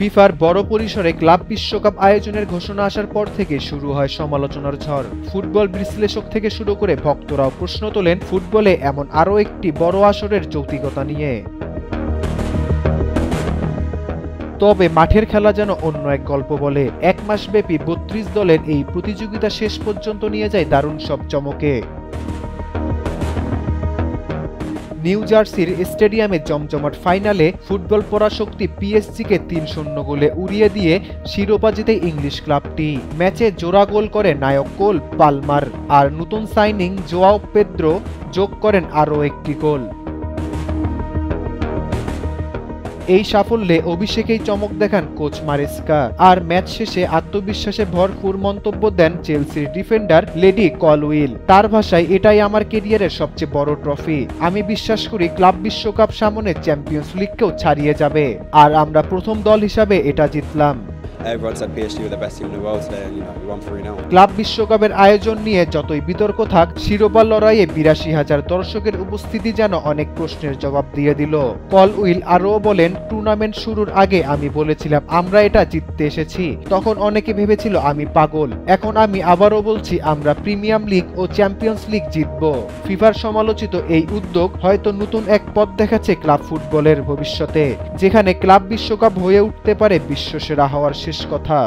ফিফার বড় পরিসরে ক্লাব বিশ্বকাপ আয়োজনের ঘোষণা আসার পর থেকে শুরু হয় সমালোচনার ঝড়। ফুটবল বিশ্লেষক থেকে শুরু করে ভক্তরাও প্রশ্ন তোলেন ফুটবলে এমন আরও একটি বড় আসরের যৌক্তিকতা নিয়ে। তবে মাঠের খেলা যেন অন্য এক গল্প বলে। এক মাসব্যাপী ৩২ দলের এই প্রতিযোগিতা শেষ পর্যন্ত নিয়ে যায় দারুণ সব চমকে। নিউ জার্সির স্টেডিয়ামে জমজমাট ফাইনালে ফুটবল পরাশক্তি পিএসজিকে ৩-০ গোলে উড়িয়ে দিয়ে শিরোপা জিতে ইংলিশ ক্লাবটি। ম্যাচে জোড়া গোল করে নায়ক কোল পালমার, আর নতুন সাইনিং জোয়াও পেদ্রো যোগ করেন আরও একটি গোল। এই সাফল্যে অভিষেকেই চমক দেখান কোচ মারেস্কা, আর ম্যাচ শেষে আত্মবিশ্বাসে ভরপুর মন্তব্য দেন চেলসির ডিফেন্ডার লেডি কলউইল। তার ভাষায়, এটাই আমার ক্যারিয়ারের সবচেয়ে বড় ট্রফি। আমি বিশ্বাস করি ক্লাব বিশ্বকাপ সামনে চ্যাম্পিয়ন্স লিগকেও ছাড়িয়ে যাবে, আর আমরা প্রথম দল হিসাবে এটা জিতলাম। ক্লাব বিশ্বকাপের আয়োজন নিয়ে যতই বিতর্ক থাক, শিরোপা লড়াইয়ে ৮২,০০০ দর্শকের উপস্থিতি যেন অনেক প্রশ্নের জবাব দিয়ে দিল। কলউইল আরও বলেন, টুর্নামেন্ট শুরুর আগে আমি বলেছিলাম আমরা এটা জিততে এসেছি। তখন অনেকে ভেবেছিল আমি পাগল। এখন আমি আবারও বলছি আমরা প্রিমিয়ার লিগ ও চ্যাম্পিয়ন্স লিগ জিতব। ফিফার সমালোচিত এই উদ্যোগ হয়তো নতুন এক পথ দেখাচ্ছে ক্লাব ফুটবলের ভবিষ্যতে, যেখানে ক্লাব বিশ্বকাপ হয়ে উঠতে পারে বিশ্বসেরা হওয়ার শেষ কথা।